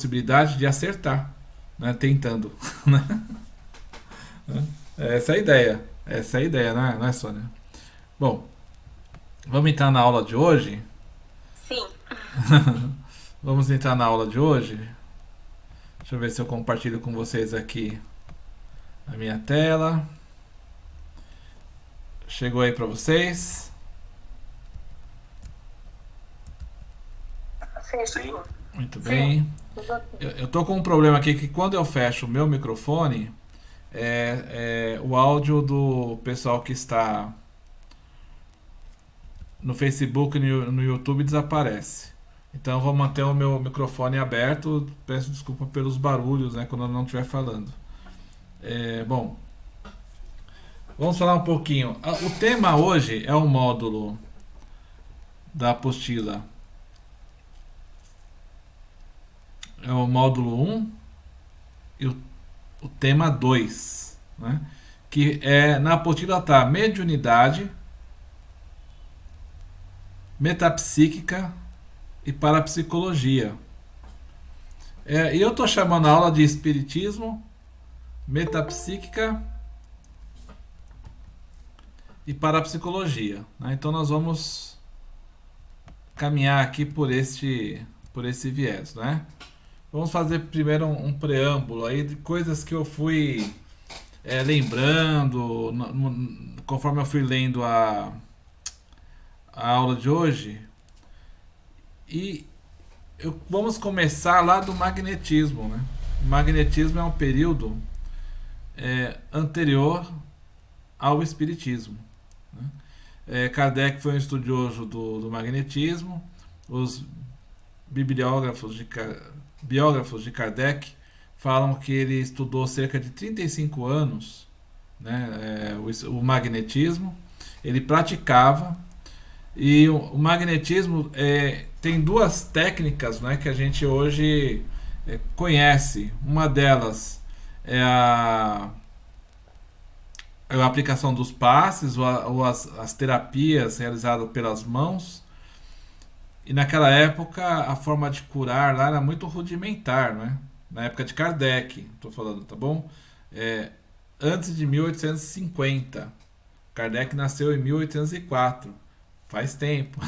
possibilidade de acertar, né? Tentando. Né? Essa é a ideia. Essa é a ideia, não é, Sônia? Bom, vamos entrar na aula de hoje? Sim. Vamos entrar na aula de hoje? Deixa eu ver se eu compartilho com vocês aqui a minha tela. Chegou aí para vocês? Sim. Muito Sim. bem. Eu tô com um problema aqui que quando eu fecho o meu microfone, o áudio do pessoal que está no Facebook e no YouTube desaparece. Então eu vou manter o meu microfone aberto. Peço desculpa pelos barulhos, né, quando eu não estiver falando. Bom, vamos falar um pouquinho. O tema hoje é o módulo da apostila. É o módulo um e o tema 2, né? Que é na apostila está mediunidade, metapsíquica e parapsicologia. E eu estou chamando a aula de espiritismo, metapsíquica e parapsicologia, né? Então nós vamos caminhar aqui por esse viés, né? Vamos fazer primeiro um preâmbulo aí de coisas que eu fui lembrando conforme eu fui lendo a aula de hoje. E vamos começar lá do magnetismo, né? O magnetismo é um período anterior ao espiritismo, né? Kardec foi um estudioso do magnetismo. Os bibliógrafos biógrafos de Kardec falam que ele estudou cerca de 35 anos, né, o magnetismo. Ele praticava. E o magnetismo tem duas técnicas, né, que a gente hoje conhece. Uma delas é a aplicação dos passes ou as terapias realizadas pelas mãos. E naquela época a forma de curar lá era muito rudimentar, né? Na época de Kardec, estou falando, tá bom? É, Antes de 1850. Kardec nasceu em 1804. Faz tempo.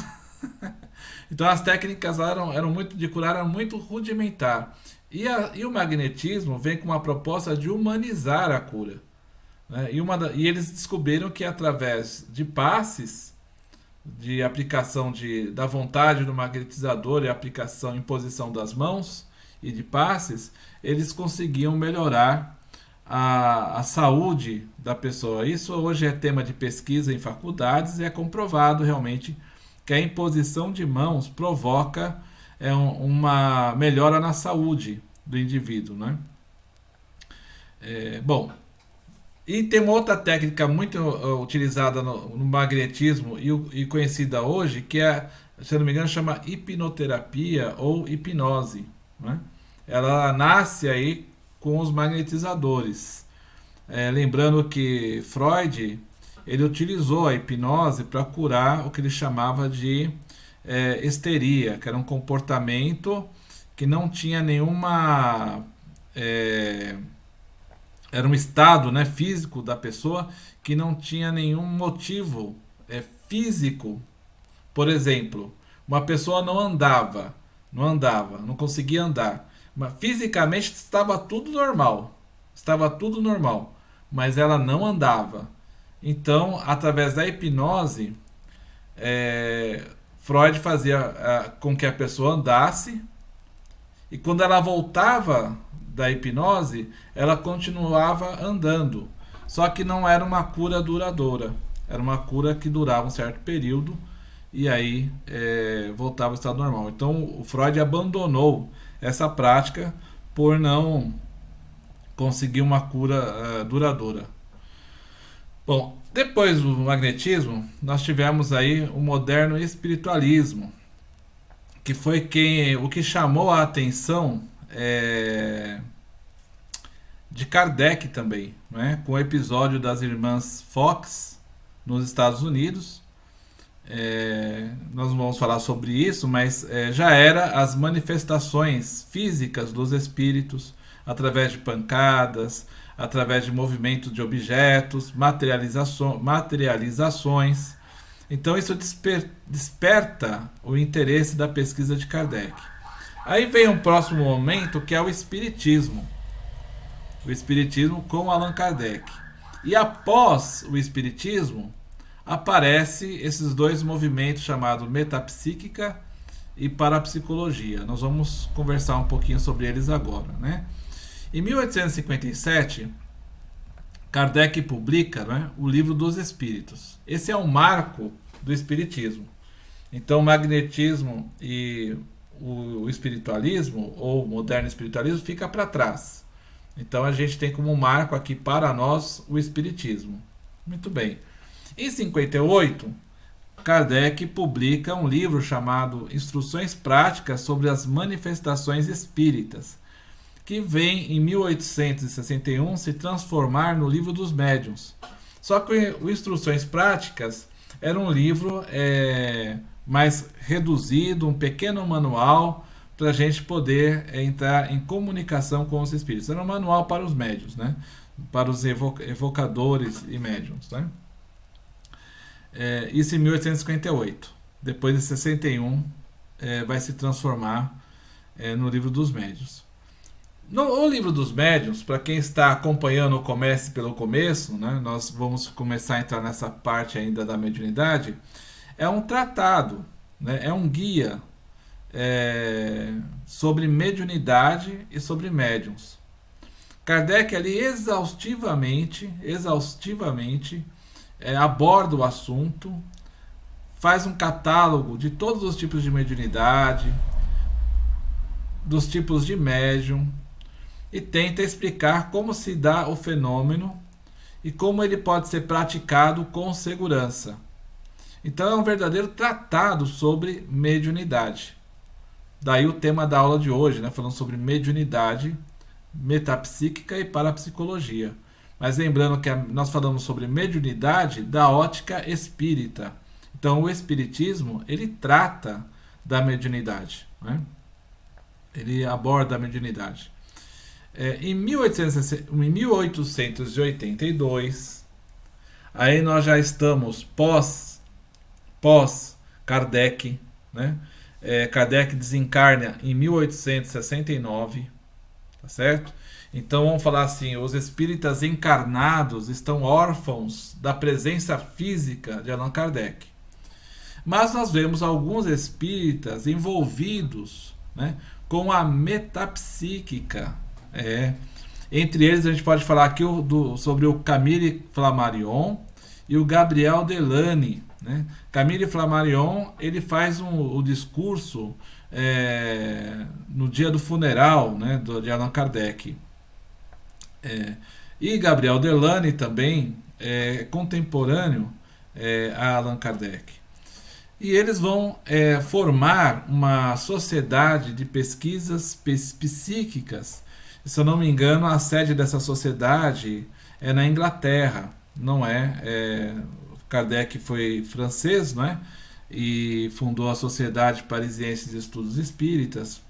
Então as técnicas lá eram muito de curar, eram muito rudimentar. E o magnetismo vem com uma proposta de humanizar a cura, né? E eles descobriram que através de passes, de aplicação da vontade do magnetizador e aplicação, imposição das mãos e de passes, eles conseguiam melhorar a saúde da pessoa. Isso hoje é tema de pesquisa em faculdades e é comprovado realmente que a imposição de mãos provoca uma melhora na saúde do indivíduo, né? Bom, e tem uma outra técnica muito utilizada no magnetismo e conhecida hoje, que se eu não me engano, chama hipnoterapia ou hipnose, né? Ela nasce aí com os magnetizadores. Lembrando que Freud ele utilizou a hipnose para curar o que ele chamava de histeria, que era um comportamento que não tinha nenhuma era um estado, né, físico da pessoa que não tinha nenhum motivo físico. Por exemplo, uma pessoa não conseguia andar, mas fisicamente estava tudo normal, mas ela não andava. Então, através da hipnose, Freud fazia com que a pessoa andasse, e quando ela voltava da hipnose, ela continuava andando. Só que não era uma cura duradoura. Era uma cura que durava um certo período e aí voltava ao estado normal. Então o Freud abandonou essa prática por não conseguir uma cura duradoura. Bom, depois do magnetismo, nós tivemos aí o moderno espiritualismo, que foi o que chamou a atenção de Kardec também, né? Com o episódio das irmãs Fox nos Estados Unidos, Nós não vamos falar sobre isso, mas já era as manifestações físicas dos espíritos, através de pancadas, através de movimento de objetos, materializações. Então isso desperta o interesse da pesquisa de Kardec. Aí vem um próximo momento que é o Espiritismo. O Espiritismo com Allan Kardec. E após o Espiritismo, aparece esses dois movimentos chamados metapsíquica e parapsicologia. Nós vamos conversar um pouquinho sobre eles agora, né? Em 1857, Kardec publica, né, o Livro dos Espíritos. Esse é um marco do Espiritismo. Então, o magnetismo e o espiritualismo, ou o moderno espiritualismo, fica para trás. Então, a gente tem como marco aqui para nós o Espiritismo. Muito bem. Em 58, Kardec publica um livro chamado Instruções Práticas sobre as Manifestações Espíritas, que vem em 1861 se transformar no Livro dos Médiuns. Só que o Instruções Práticas era um livro mais reduzido, um pequeno manual para a gente poder entrar em comunicação com os espíritos. Era um manual para os médiuns, né? Para os evocadores e médiuns, né? Isso em 1858. Depois de 61 vai se transformar no Livro dos Médiuns. O Livro dos Médiuns, para quem está acompanhando o Comece pelo Começo, né, nós vamos começar a entrar nessa parte ainda da mediunidade, é um tratado, né, é um guia sobre mediunidade e sobre médiuns. Kardec ali exaustivamente aborda o assunto, faz um catálogo de todos os tipos de mediunidade, dos tipos de médium, e tenta explicar como se dá o fenômeno e como ele pode ser praticado com segurança. Então é um verdadeiro tratado sobre mediunidade. Daí o tema da aula de hoje, né, falando sobre mediunidade, metapsíquica e parapsicologia. Mas lembrando que nós falamos sobre mediunidade da ótica espírita. Então o espiritismo, ele trata da mediunidade, né? Ele aborda a mediunidade. Em 1882, aí nós já estamos pós Kardec, né? Kardec desencarna em 1869, tá certo? Então vamos falar assim, os espíritas encarnados estão órfãos da presença física de Allan Kardec. Mas nós vemos alguns espíritas envolvidos, né, com a metapsíquica. Entre eles a gente pode falar aqui sobre o Camille Flammarion e o Gabriel Delany, né? Camille Flammarion, ele faz o discurso no dia do funeral, né, de Allan Kardec. E Gabriel Delany também é contemporâneo a Allan Kardec. E eles vão formar uma sociedade de pesquisas psíquicas. Se eu não me engano, a sede dessa sociedade é na Inglaterra, não é? Kardec foi francês, não é? E fundou a Sociedade Parisiense de Estudos Espíritas.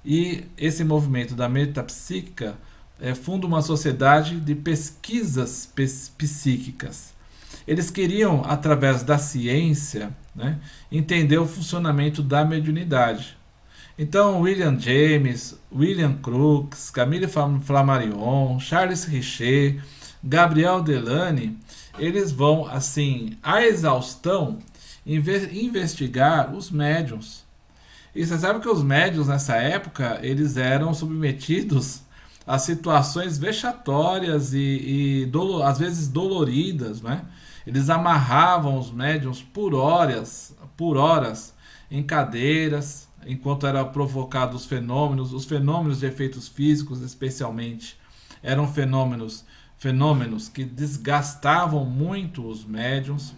E esse movimento da metapsíquica funda uma sociedade de pesquisas psíquicas. Eles queriam, através da ciência, né, entender o funcionamento da mediunidade. Então, William James, William Crookes, Camille Flammarion, Charles Richet, Gabriel Delany, eles vão, assim, à exaustão, investigar os médiuns. E você sabe que os médiuns, nessa época, eles eram submetidos a situações vexatórias e às vezes doloridas, né? Eles amarravam os médiuns por horas em cadeiras, enquanto eram provocados os fenômenos de efeitos físicos, especialmente, eram fenômenos que desgastavam muito os médiuns.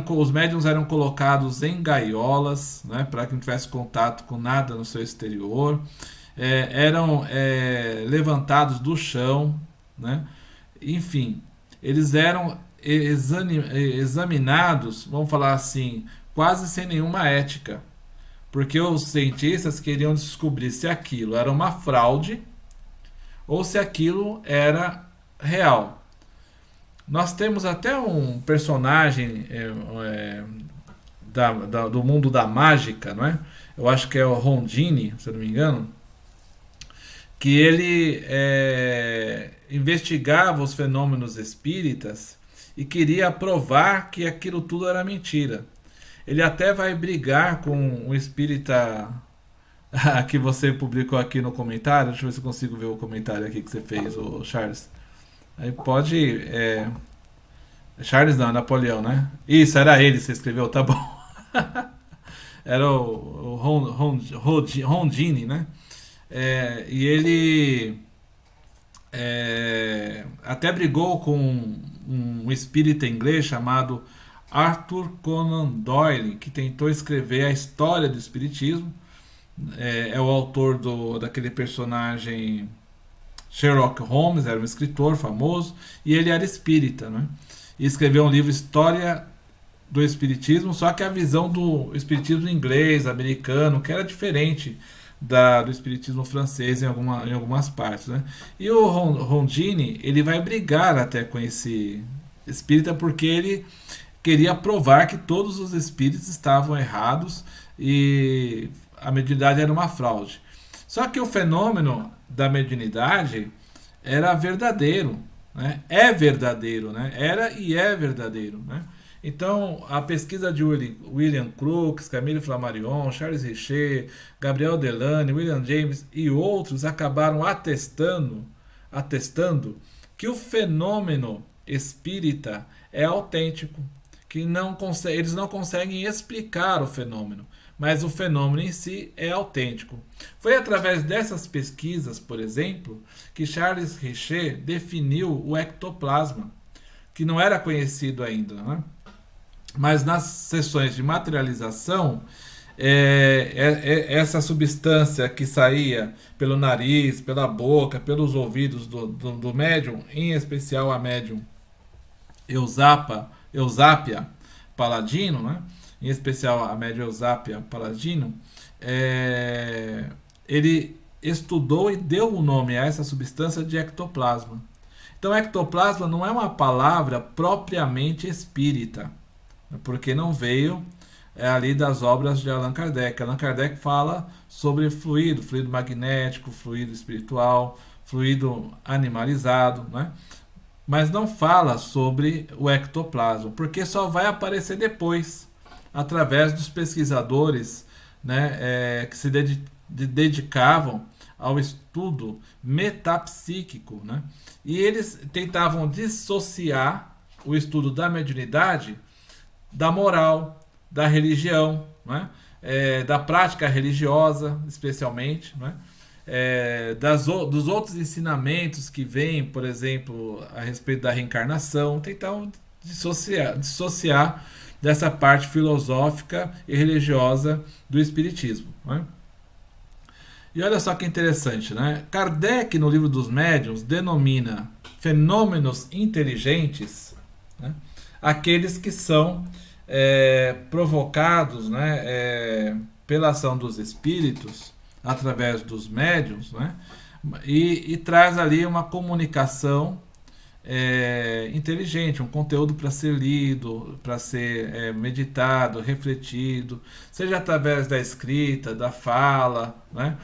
Os médiuns eram colocados em gaiolas, né, para que não tivesse contato com nada no seu exterior. Eram levantados do chão, né? Enfim, eles eram examinados, vamos falar assim, quase sem nenhuma ética, porque os cientistas queriam descobrir se aquilo era uma fraude ou se aquilo era real. Nós temos até um personagem do mundo da mágica, não é? Eu acho que é o Rondini, se eu não me engano, que ele investigava os fenômenos espíritas e queria provar que aquilo tudo era mentira. Ele até vai brigar com o espírita que você publicou aqui no comentário. Deixa eu ver se eu consigo ver o comentário aqui que você fez, o Charles. Aí pode. Charles não, Napoleão, né? Isso, era ele, você escreveu, tá bom. Era o Rondini, né? E ele até brigou com um espírita inglês chamado Arthur Conan Doyle, que tentou escrever a história do espiritismo. É o autor daquele personagem Sherlock Holmes, era um escritor famoso, e ele era espírita, né? E escreveu um livro, História do Espiritismo, só que a visão do espiritismo inglês, americano, que era diferente do espiritismo francês em algumas partes, né? E o Rondini, ele vai brigar até com esse espírita porque ele queria provar que todos os espíritos estavam errados e a mediunidade era uma fraude. Só que o fenômeno da mediunidade era verdadeiro, né? É verdadeiro, né? Era e é verdadeiro, né? Então, a pesquisa de William Crookes, Camille Flammarion, Charles Richer, Gabriel Delany, William James e outros acabaram atestando que o fenômeno espírita é autêntico, que eles não conseguem explicar o fenômeno, mas o fenômeno em si é autêntico. Foi através dessas pesquisas, por exemplo, que Charles Richer definiu o ectoplasma, que não era conhecido ainda, né? Mas nas sessões de materialização, essa substância que saía pelo nariz, pela boca, pelos ouvidos do médium, em especial a médium Eusápia Paladino, né? Em especial a médium Eusápia Paladino, ele estudou e deu o nome a essa substância de ectoplasma. Então, ectoplasma não é uma palavra propriamente espírita, porque não veio ali das obras de Allan Kardec. Allan Kardec fala sobre fluido magnético, fluido espiritual, fluido animalizado, né? Mas não fala sobre o ectoplasma, porque só vai aparecer depois, através dos pesquisadores, né, que se dedicavam ao estudo metapsíquico, né? E eles tentavam dissociar o estudo da mediunidade da moral, da religião, né? Da prática religiosa, especialmente, né? Dos outros ensinamentos que vêm, por exemplo, a respeito da reencarnação, tentavam dissociar dessa parte filosófica e religiosa do espiritismo, né? E olha só que interessante, né? Kardec, no Livro dos Médiuns, denomina fenômenos inteligentes, né, aqueles que são provocados, né, pela ação dos espíritos, através dos médiuns, né, e traz ali uma comunicação inteligente, um conteúdo para ser lido, para ser meditado, refletido, seja através da escrita, da fala, né,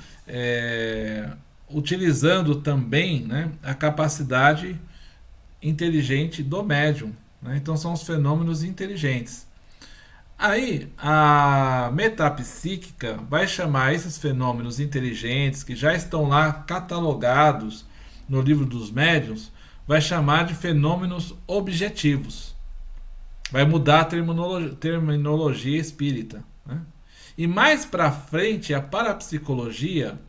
utilizando também, né, a capacidade inteligente do médium, né? Então são os fenômenos inteligentes. Aí a metapsíquica vai chamar esses fenômenos inteligentes que já estão lá catalogados no Livro dos Médiuns, vai chamar de fenômenos objetivos. Vai mudar a terminologia espírita, né? E mais para frente a parapsicologia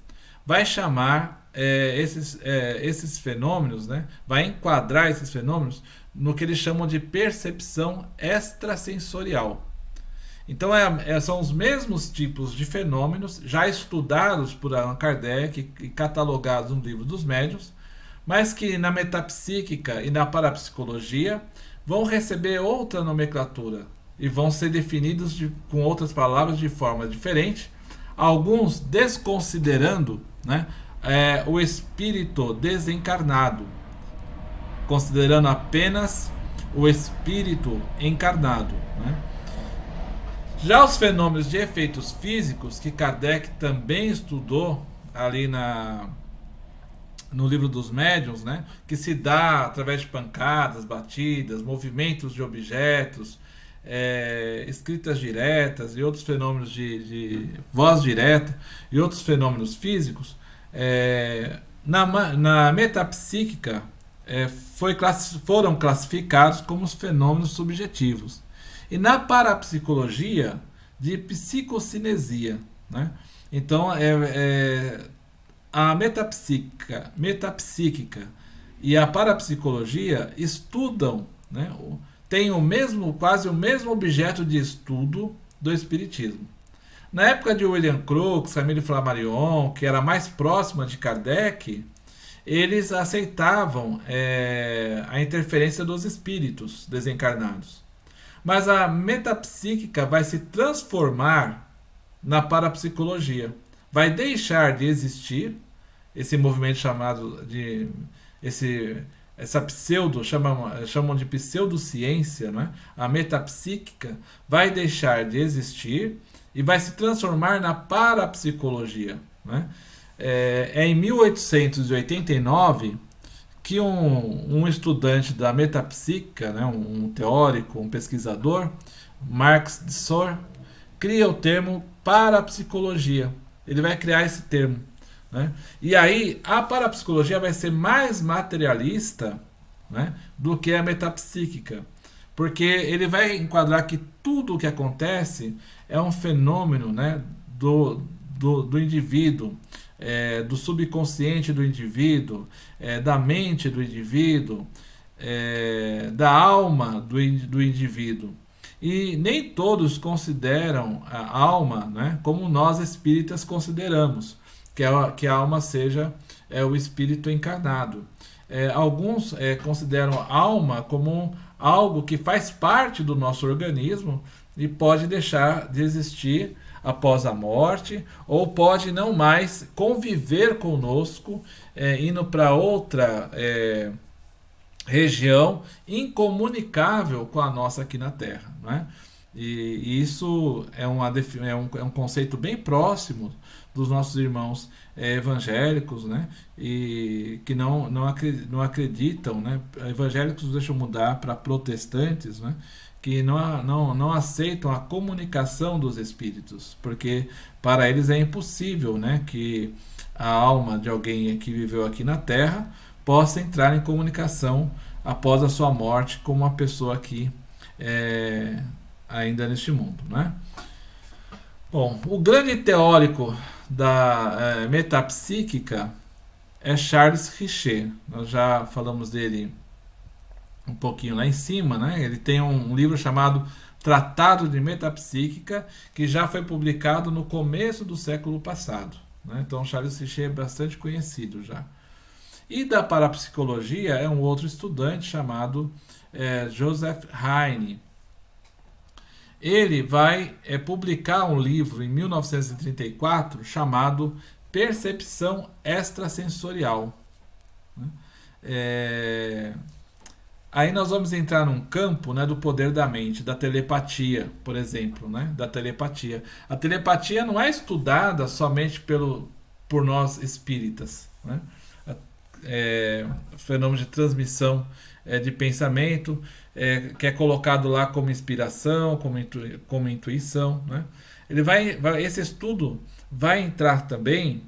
vai chamar esses fenômenos, né? Vai enquadrar esses fenômenos no que eles chamam de percepção extrasensorial. Então são os mesmos tipos de fenômenos já estudados por Allan Kardec e catalogados no Livro dos Médiuns, mas que na metapsíquica e na parapsicologia vão receber outra nomenclatura e vão ser definidos com outras palavras de forma diferente, alguns desconsiderando, né, o espírito desencarnado, considerando apenas o espírito encarnado, né? Já os fenômenos de efeitos físicos, que Kardec também estudou ali no livro dos médiuns, né, que se dá através de pancadas, batidas, movimentos de objetos, escritas diretas e outros fenômenos de voz direta e outros fenômenos físicos, na metapsíquica foram classificados como os fenômenos subjetivos. E na parapsicologia, de psicocinesia, né? Então, a metapsíquica e a parapsicologia estudam, né, têm quase o mesmo objeto de estudo do espiritismo. Na época de William Crookes, Camille Flammarion, que era mais próxima de Kardec, eles aceitavam a interferência dos espíritos desencarnados. Mas a metapsíquica vai se transformar na parapsicologia. Vai deixar de existir esse movimento chamado de... essa chamam de pseudociência, né? A metapsíquica vai deixar de existir e vai se transformar na parapsicologia, né? Em 1889 que um estudante da metapsíquica, né, um teórico, um pesquisador, Marx de Sor, cria o termo parapsicologia. Ele vai criar esse termo, né? E aí a parapsicologia vai ser mais materialista, né, do que a metapsíquica, porque ele vai enquadrar que tudo o que acontece é um fenômeno, né, do indivíduo, do subconsciente do indivíduo, da mente do indivíduo, da alma do indivíduo. E nem todos consideram a alma, né, como nós espíritas consideramos, que a alma seja o espírito encarnado. Alguns consideram a alma como algo que faz parte do nosso organismo e pode deixar de existir após a morte, ou pode não mais conviver conosco, indo para outra região incomunicável com a nossa aqui na Terra, né? E isso é um conceito bem próximo dos nossos irmãos evangélicos, né? E que não acreditam, né? Evangélicos, deixa eu mudar para protestantes, né? Que não aceitam a comunicação dos espíritos, porque para eles é impossível, né, que a alma de alguém que viveu aqui na Terra possa entrar em comunicação após a sua morte com uma pessoa aqui ainda neste mundo, né? Bom, o grande teórico da metapsíquica é Charles Richer. Nós já falamos dele um pouquinho lá em cima, né? Ele tem um livro chamado Tratado de Metapsíquica, que já foi publicado no começo do século passado, né? Então Charles Richer é bastante conhecido já. E da parapsicologia é um outro estudante chamado Joseph Heine. Ele vai publicar um livro em 1934 chamado Percepção Extrasensorial, né? Aí nós vamos entrar num campo, né, do poder da mente, da telepatia, por exemplo, né, da telepatia. A telepatia não é estudada somente por nós espíritas, né? Fenômeno de transmissão de pensamento, que é colocado lá como inspiração, como intuição, né? Esse estudo vai entrar também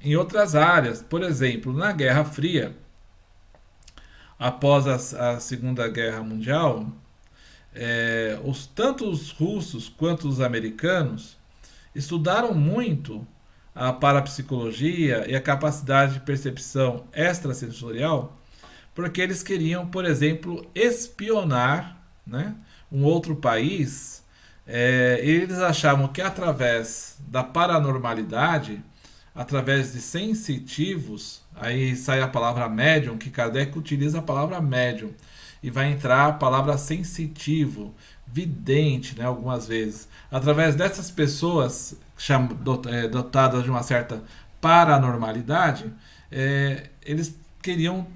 em outras áreas. Por exemplo, na Guerra Fria, após a Segunda Guerra Mundial, tanto os russos quanto os americanos estudaram muito a parapsicologia e a capacidade de percepção extrasensorial, porque eles queriam, por exemplo, espionar, né, um outro país. Eles achavam que através da paranormalidade, através de sensitivos, aí sai a palavra médium, que Kardec utiliza a palavra médium, e vai entrar a palavra sensitivo, vidente, né, algumas vezes. Através dessas pessoas dotadas de uma certa paranormalidade, eles queriam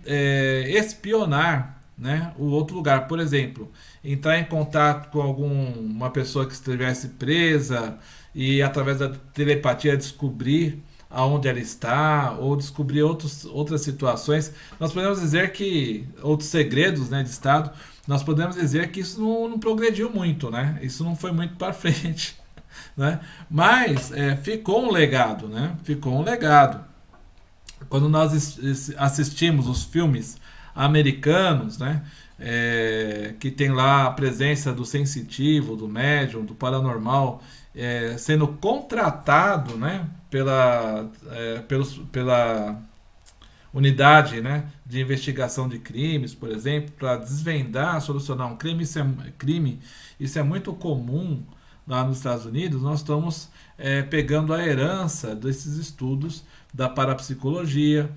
espionar, né, o outro lugar. Por exemplo, entrar em contato com alguma pessoa que estivesse presa e através da telepatia descobrir aonde ela está ou descobrir outras situações. Nós podemos dizer que outros segredos, né, de Estado. Nós podemos dizer que isso não progrediu muito, né? Isso não foi muito para frente, né? Mas ficou um legado, né? Ficou um legado. Quando nós assistimos os filmes americanos, né, que tem lá a presença do sensitivo, do médium, do paranormal, sendo contratado, né, pela unidade, né, de investigação de crimes, por exemplo, para desvendar, solucionar um crime. Isso é muito comum lá nos Estados Unidos. Nós estamos pegando a herança desses estudos da parapsicologia,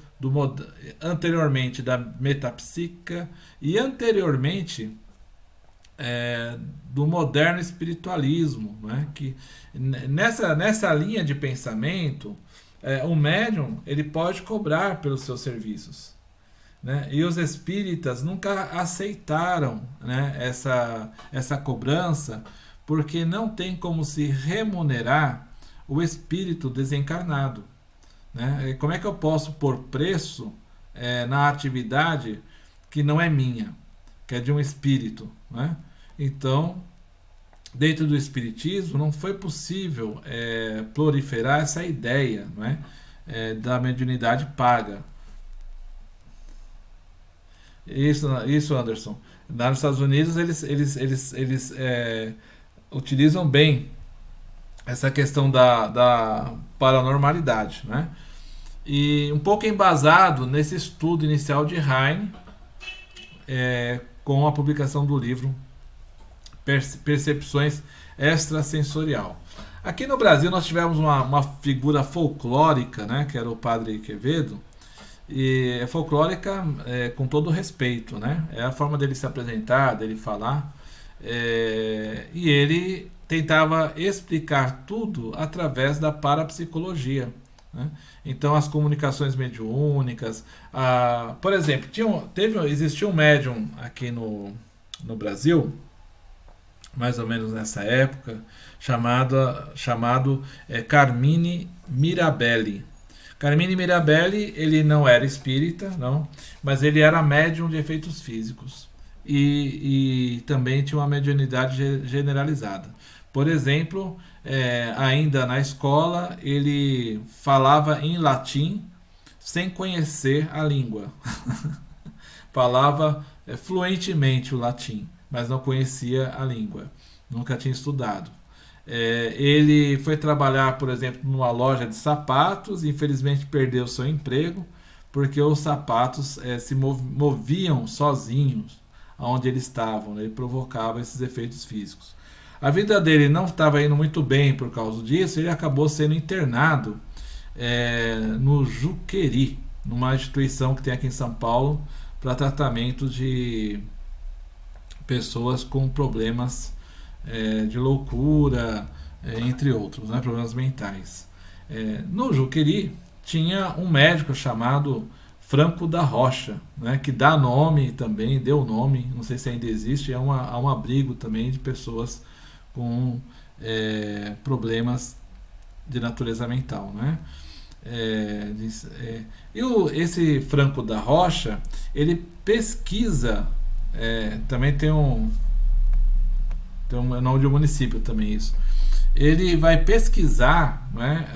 anteriormente da metapsíquica e anteriormente do moderno espiritualismo, né? Que nessa linha de pensamento, o médium ele pode cobrar pelos seus serviços, né? E os espíritas nunca aceitaram, né, essa cobrança, porque não tem como se remunerar o espírito desencarnado, né? Como é que eu posso pôr preço na atividade que não é minha, que é de um espírito, né? Então, dentro do espiritismo, não foi possível proliferar essa ideia, né, da mediunidade paga. Isso, Anderson. Lá nos Estados Unidos, eles utilizam bem essa questão da paranormalidade, né? E um pouco embasado nesse estudo inicial de Heine, com a publicação do livro Percepções Extrasensorial. Aqui no Brasil nós tivemos uma figura folclórica, né, que era o Padre Quevedo, e é folclórica com todo respeito, né? É a forma dele se apresentar, dele falar, e ele tentava explicar tudo através da parapsicologia, né? Então as comunicações mediúnicas, por exemplo, existia um médium aqui no Brasil, mais ou menos nessa época, chamado Carmine Mirabelli. Carmine Mirabelli, ele não era espírita, não, mas ele era médium de efeitos físicos e também tinha uma mediunidade generalizada. Por exemplo, ainda na escola, ele falava em latim sem conhecer a língua. Falava fluentemente o latim, mas não conhecia a língua, nunca tinha estudado. Ele foi trabalhar, por exemplo, numa loja de sapatos e infelizmente perdeu seu emprego porque os sapatos se moviam sozinhos aonde eles estavam, né? Ele provocava esses efeitos físicos. A vida dele não estava indo muito bem por causa disso. Ele acabou sendo internado no Juqueri, numa instituição que tem aqui em São Paulo para tratamento de pessoas com problemas de loucura, entre outros, né, problemas mentais. No Juqueri tinha um médico chamado Franco da Rocha, né, que dá nome também, deu nome, não sei se ainda existe, a um abrigo também de pessoas com problemas de natureza mental, né? Esse Franco da Rocha, ele pesquisa, também tem um nome de um município também isso. Ele vai pesquisar, né,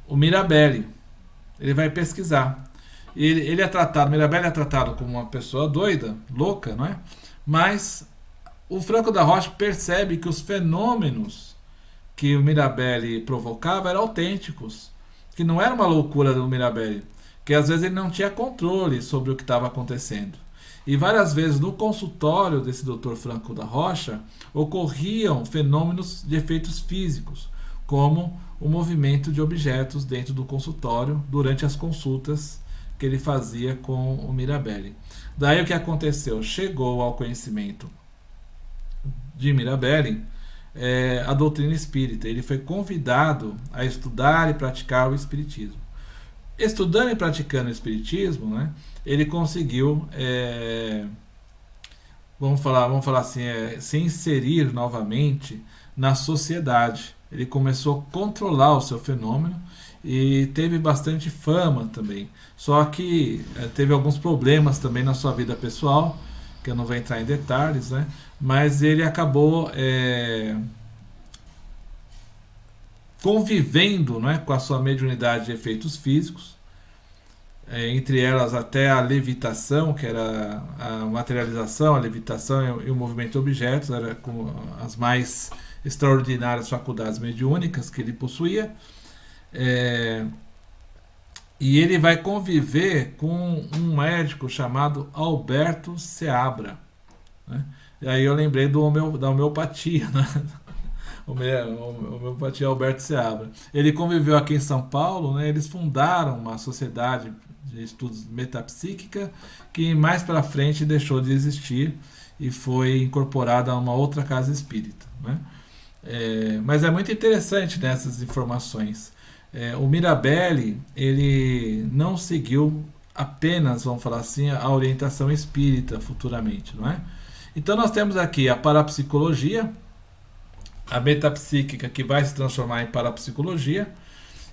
o Mirabelli. Ele vai pesquisar. Mirabelli é tratado como uma pessoa doida, louca, não é? Mas o Franco da Rocha percebe que os fenômenos que o Mirabelli provocava eram autênticos, que não era uma loucura do Mirabelli, que às vezes ele não tinha controle sobre o que estava acontecendo. E várias vezes no consultório desse Dr. Franco da Rocha ocorriam fenômenos de efeitos físicos, como o movimento de objetos dentro do consultório durante as consultas que que ele fazia com o Mirabelli. Daí o que aconteceu? Chegou ao conhecimento de Mirabelli a doutrina espírita. Ele foi convidado a estudar e praticar o espiritismo. Estudando e praticando o espiritismo, né, ele conseguiu, vamos falar assim, se inserir novamente na sociedade. Ele começou a controlar o seu fenômeno e teve bastante fama também. Só que teve alguns problemas também na sua vida pessoal, que eu não vou entrar em detalhes, né? Mas ele acabou convivendo, né, com a sua mediunidade de efeitos físicos, entre elas até a levitação, que era a materialização, a levitação e o movimento de objetos, era com as mais extraordinárias faculdades mediúnicas que ele possuía. E ele vai conviver com um médico chamado Alberto Seabra, né? E aí eu lembrei da homeopatia, né? Homeopatia Alberto Seabra. Ele conviveu aqui em São Paulo, né? Eles fundaram uma sociedade de estudos metapsíquica que mais para frente deixou de existir e foi incorporada a uma outra casa espírita, né? Mas é muito interessante nessas informações. O Mirabelli, ele não seguiu apenas, vamos falar assim, a orientação espírita futuramente, não é? Então nós temos aqui a parapsicologia, a metapsíquica, que vai se transformar em parapsicologia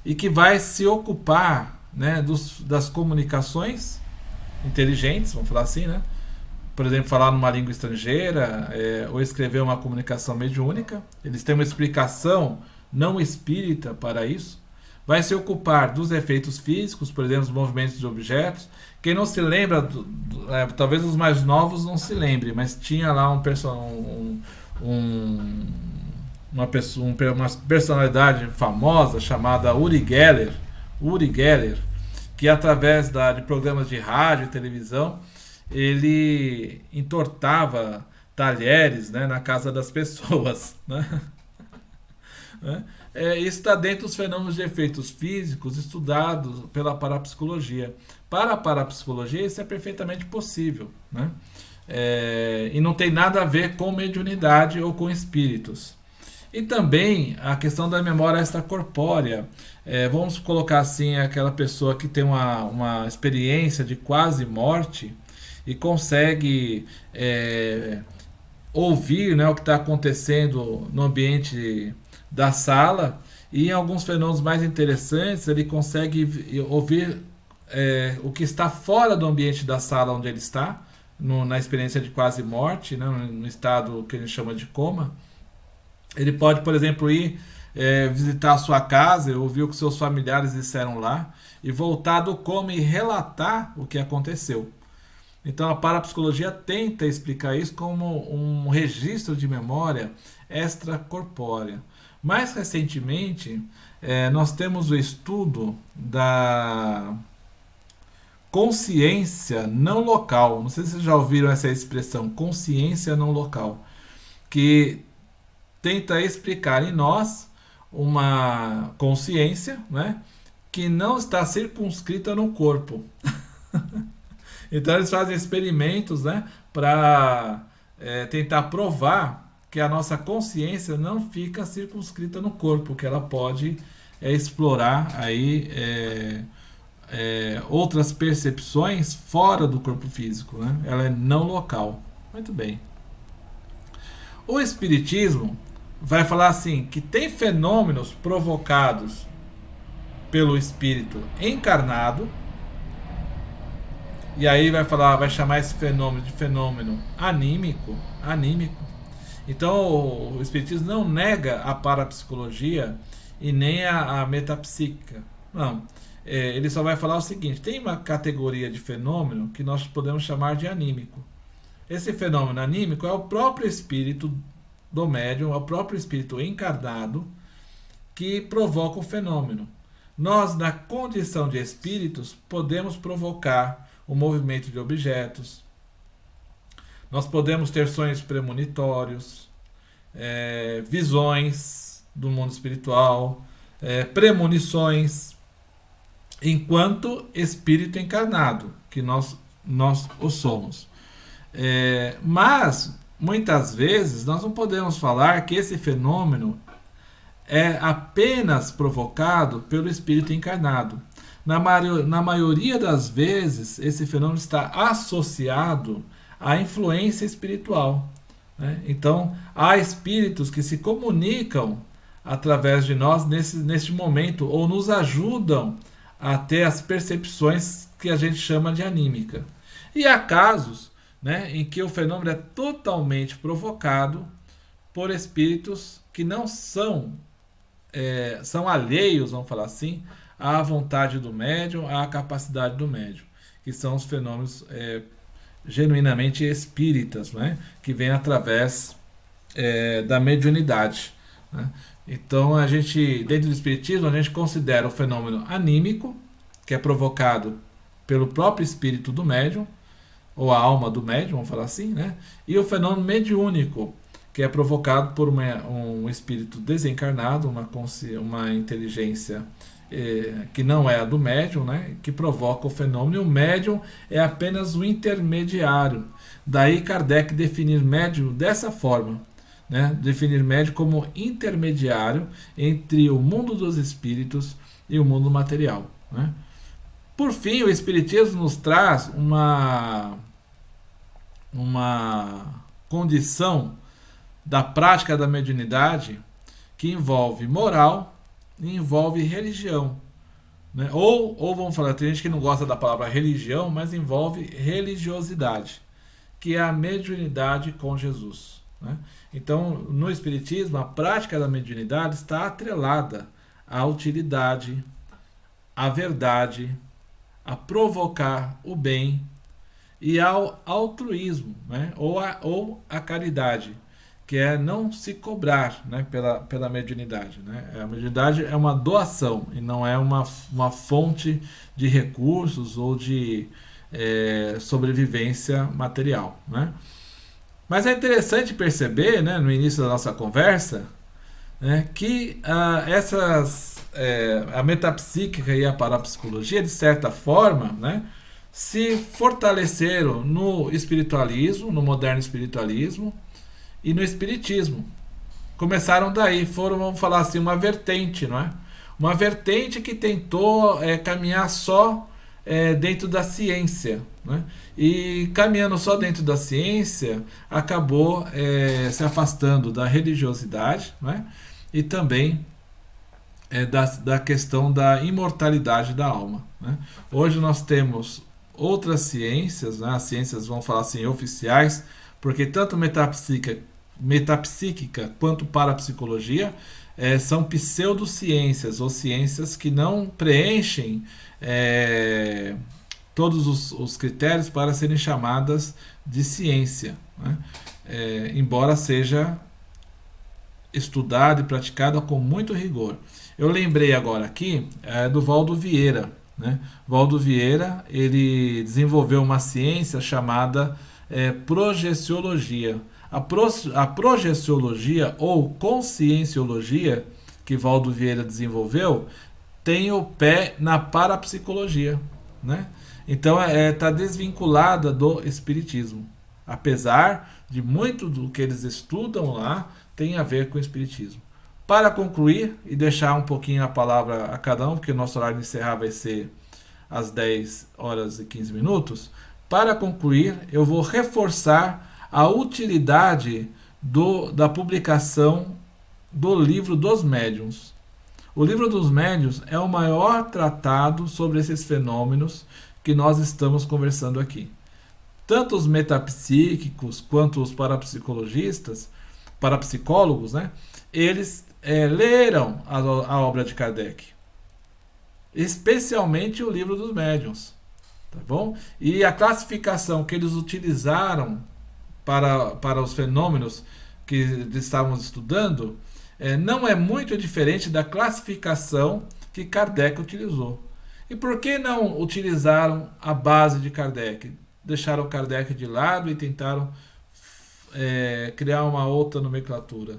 e que vai se ocupar, né, das comunicações inteligentes, vamos falar assim, né? Por exemplo, falar numa língua estrangeira, ou escrever uma comunicação mediúnica. Eles têm uma explicação não espírita para isso. Vai se ocupar dos efeitos físicos, por exemplo, os movimentos de objetos. Quem não se lembra, talvez os mais novos não se lembrem, mas tinha lá uma personalidade famosa chamada Uri Geller, que através de programas de rádio e televisão, ele entortava talheres, né, na casa das pessoas, né? Isso está dentro dos fenômenos de efeitos físicos estudados pela parapsicologia. Para a parapsicologia isso é perfeitamente possível, né? E não tem nada a ver com mediunidade ou com espíritos. E também a questão da memória extracorpórea. Vamos colocar assim, aquela pessoa que tem uma experiência de quase morte e consegue ouvir, né, o que está acontecendo no ambiente da sala, e em alguns fenômenos mais interessantes ele consegue ouvir o que está fora do ambiente da sala onde ele está, na experiência de quase morte, né, no estado que a gente chama de coma. Ele pode, por exemplo, ir visitar a sua casa, ouvir o que seus familiares disseram lá, e voltar do coma e relatar o que aconteceu. Então a parapsicologia tenta explicar isso como um registro de memória extracorpórea. Mais recentemente, nós temos o estudo da consciência não local. Não sei se vocês já ouviram essa expressão, consciência não local, que tenta explicar em nós uma consciência, né, que não está circunscrita no corpo. Então eles fazem experimentos, né, para tentar provar que a nossa consciência não fica circunscrita no corpo, que ela pode explorar aí outras percepções fora do corpo físico, né? Ela é não local. Muito bem. O Espiritismo vai falar assim, que tem fenômenos provocados pelo espírito encarnado, e aí vai chamar esse fenômeno de fenômeno anímico. Então o Espiritismo não nega a parapsicologia e nem a metapsíquica. Não. Ele só vai falar o seguinte: tem uma categoria de fenômeno que nós podemos chamar de anímico. Esse fenômeno anímico é o próprio espírito do médium, é o próprio espírito encarnado que provoca o fenômeno. Nós, na condição de espíritos, podemos provocar o movimento de objetos. Nós podemos ter sonhos premonitórios, visões do mundo espiritual, premonições. enquanto espírito encarnado, que nós o somos. Mas, muitas vezes, nós não podemos falar que esse fenômeno é apenas provocado pelo espírito encarnado. Na maioria das vezes, esse fenômeno está associado à influência espiritual, né? Então, há espíritos que se comunicam através de nós neste momento, ou nos ajudam a ter as percepções que a gente chama de anímica. E há casos, né, em que o fenômeno é totalmente provocado por espíritos que não são alheios, vamos falar assim, à vontade do médium, à capacidade do médium, que são os fenômenos genuinamente espíritas, né, que vêm através da mediunidade, né? Então, dentro do espiritismo, a gente considera o fenômeno anímico, que é provocado pelo próprio espírito do médium, ou a alma do médium, vamos falar assim, né? E o fenômeno mediúnico, que é provocado por um espírito desencarnado, uma inteligência que não é a do médium, né? Que provoca o fenômeno, e o médium é apenas o intermediário. Daí Kardec definir médium dessa forma, né? Definir médium como intermediário entre o mundo dos espíritos e o mundo material, né? Por fim, o Espiritismo nos traz uma condição da prática da mediunidade que envolve moral e envolve religião, né? Ou vamos falar, tem gente que não gosta da palavra religião, mas envolve religiosidade, que é a mediunidade com Jesus, né? Então, no Espiritismo, a prática da mediunidade está atrelada à utilidade, à verdade, a provocar o bem e ao altruísmo, né? ou a caridade, que é não se cobrar, né? pela mediunidade, né? A mediunidade é uma doação e não é uma fonte de recursos ou de sobrevivência material, né? Mas é interessante perceber, né, no início da nossa conversa, né, que a metapsíquica e a parapsicologia, de certa forma, né, se fortaleceram no espiritualismo, no moderno espiritualismo e no espiritismo. Começaram daí, foram, vamos falar assim, uma vertente, não é? Uma vertente que tentou caminhar só dentro da ciência, né? E caminhando só dentro da ciência, acabou se afastando da religiosidade, né? E também da questão da imortalidade da alma, né? Hoje nós temos outras ciências, né? As ciências, vamos falar assim, oficiais, porque tanto metapsíquica quanto parapsicologia são pseudociências, ou ciências que não preenchem todos os critérios para serem chamadas de ciência, né? Embora seja estudada e praticada com muito rigor. Eu lembrei agora aqui do Valdo Vieira, né? Valdo Vieira, ele desenvolveu uma ciência chamada projeciologia. A projeciologia ou conscienciologia que Valdo Vieira desenvolveu tem o pé na parapsicologia, né? Então está desvinculada do espiritismo, apesar de muito do que eles estudam lá tem a ver com o espiritismo. Para concluir e deixar um pouquinho a palavra a cada um, porque o nosso horário de encerrar vai ser às 10 horas e 15 minutos, para concluir, eu vou reforçar a utilidade da publicação do Livro dos Médiuns. O Livro dos Médiuns é o maior tratado sobre esses fenômenos que nós estamos conversando aqui. Tanto os metapsíquicos quanto os parapsicólogos, né, eles leram a obra de Kardec, especialmente o Livro dos Médiuns, tá bom? E a classificação que eles utilizaram para os fenômenos que estávamos estudando não é muito diferente da classificação que Kardec utilizou. E por que não utilizaram a base de Kardec? Deixaram Kardec de lado e tentaram criar uma outra nomenclatura.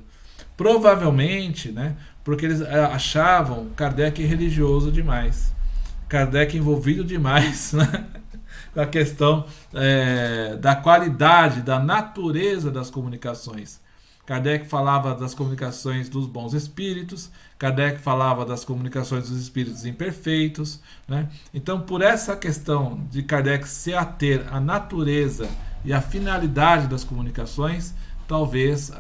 Provavelmente, né, porque eles achavam Kardec religioso demais. Kardec envolvido demais, né, com a questão da qualidade, da natureza das comunicações. Kardec falava das comunicações dos bons espíritos, Kardec falava das comunicações dos espíritos imperfeitos, né? Então, por essa questão de Kardec se ater à natureza e à finalidade das comunicações, talvez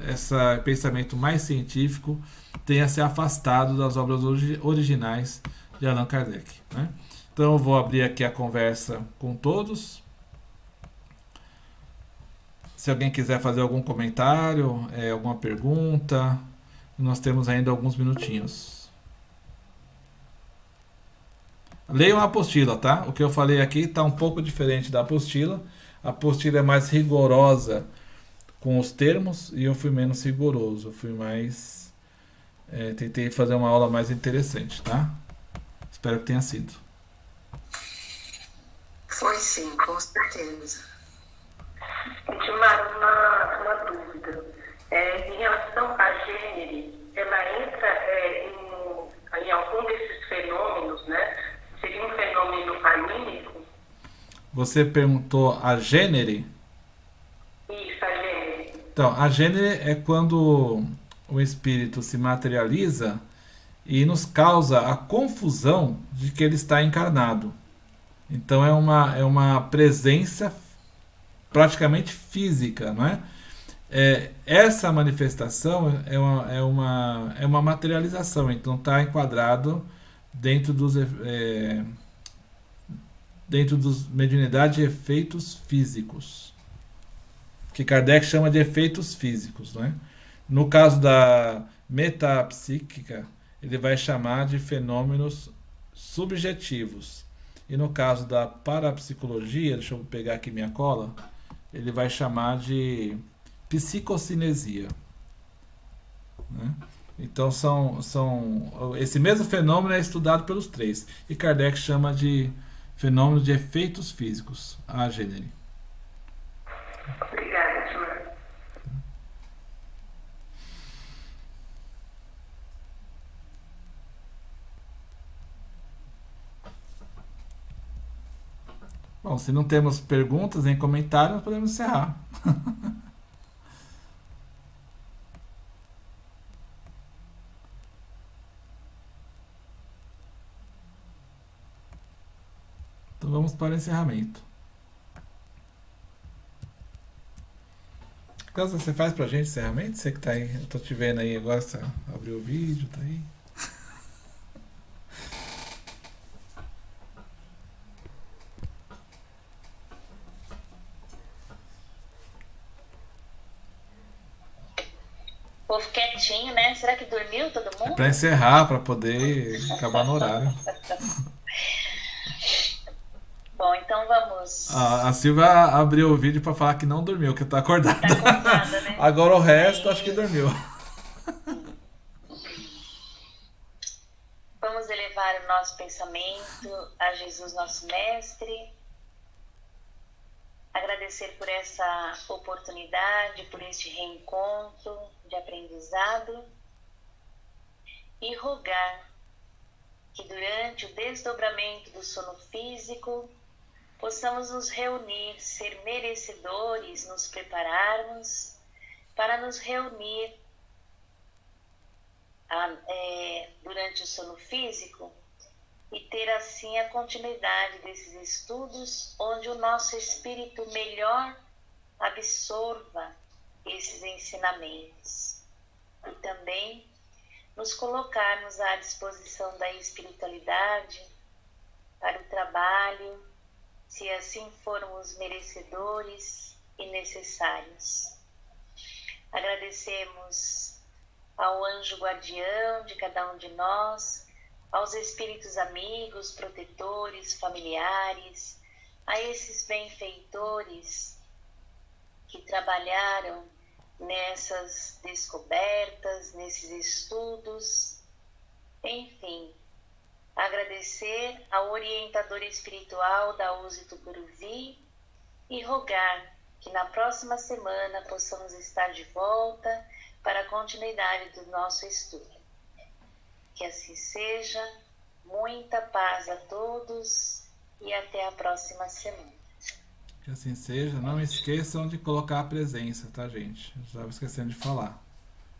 esse pensamento mais científico tenha se afastado das obras originais de Allan Kardec, né? Então, eu vou abrir aqui a conversa com todos. Se alguém quiser fazer algum comentário, alguma pergunta, nós temos ainda alguns minutinhos. Leiam a apostila, tá? O que eu falei aqui está um pouco diferente da apostila. A apostila é mais rigorosa com os termos e eu fui menos rigoroso. Eu fui mais... tentei fazer uma aula mais interessante, tá? Espero que tenha sido. Foi sim, com certeza. Edmar, uma dúvida. Em relação à gênero, ela entra em algum desses fenômenos, né? Seria um fenômeno anímico? Você perguntou a gênero? Isso, a gênero. Então, a gênero é quando o espírito se materializa e nos causa a confusão de que ele está encarnado. Então, é uma presença praticamente física, não é? Essa manifestação é uma materialização, então está enquadrado dentro dos mediunidade de efeitos físicos, que Kardec chama de efeitos físicos, não é? No caso da metapsíquica, ele vai chamar de fenômenos subjetivos. E no caso da parapsicologia, deixa eu pegar aqui minha cola, ele vai chamar de psicocinesia, né? Então esse mesmo fenômeno é estudado pelos três e Kardec chama de fenômeno de efeitos físicos, a gênero. Obrigada, Edmar. Bom, se não temos perguntas nem comentários, podemos encerrar. Então vamos para o encerramento. Cláudia, você faz pra gente encerramento? Você que tá aí, eu tô te vendo aí agora, você abriu o vídeo, tá aí. O povo quietinho, né? Será que dormiu todo É mundo? pra encerrar, pra poder acabar no horário. Bom, então vamos. A Silvia abriu o vídeo pra falar que não dormiu, que tá acordada. Tá acordada, né? Agora o resto, acho que dormiu. Vamos elevar o nosso pensamento a Jesus, nosso Mestre. Agradecer por essa oportunidade, por este reencontro de aprendizado. E rogar que durante o desdobramento do sono físico possamos nos reunir, ser merecedores, nos prepararmos para nos reunir durante o sono físico e ter assim a continuidade desses estudos, onde o nosso espírito melhor absorva esses ensinamentos e também nos colocarmos à disposição da espiritualidade para o trabalho, se assim formos merecedores e necessários. Agradecemos ao anjo guardião de cada um de nós, aos espíritos amigos, protetores, familiares, a esses benfeitores que trabalharam nessas descobertas, nesses estudos, enfim, agradecer ao orientador espiritual da USE Tucuruvi e rogar que na próxima semana possamos estar de volta para a continuidade do nosso estudo. Que assim seja, Muita paz a todos e até a próxima semana. Que assim seja. Não esqueçam de colocar a presença, tá, gente? Eu estava esquecendo de falar.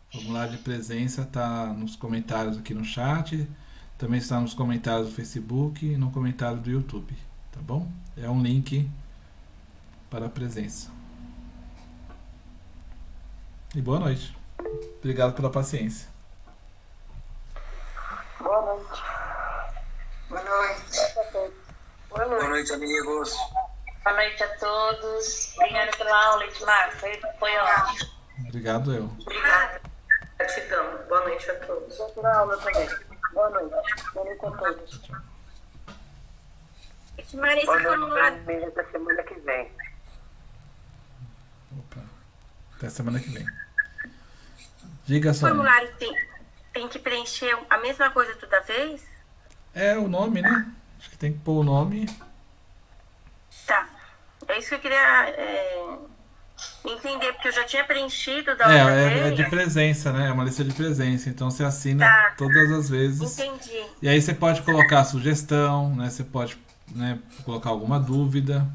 O formulário de presença está nos comentários aqui no chat. Também está nos comentários do Facebook e no comentário do YouTube. Tá bom? É um link para a presença. E boa noite. Obrigado pela paciência. Boa noite. Boa noite. Boa Boa noite. noite, amigos. Boa noite a todos. Obrigada pela aula, Edmar. Foi ótimo. Obrigado eu. Obrigada. Gratidão. Boa noite a todos. Outra aula também. Boa noite. Boa noite a todos. Marisa, Boa formulário. noite. Até semana que vem. Opa. Até semana que vem. Diga O só. formulário tem que preencher a mesma coisa toda vez? É o nome, né? Acho que tem que pôr o nome. Tá. É isso que eu queria entender, porque eu já tinha preenchido da outra É vez. de presença, né? É uma lista de presença. Então você assina Tá. todas as vezes. Entendi. E aí você pode colocar sugestão, né? Você pode, né, colocar alguma dúvida.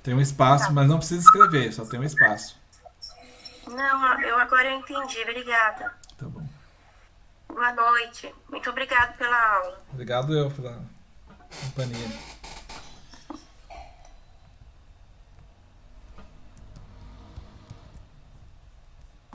Tem um espaço, Tá. mas não precisa escrever, só tem um espaço. Não, eu agora eu entendi. Obrigada. Tá bom. Boa noite. Muito obrigada pela aula. Obrigado eu pela companhia.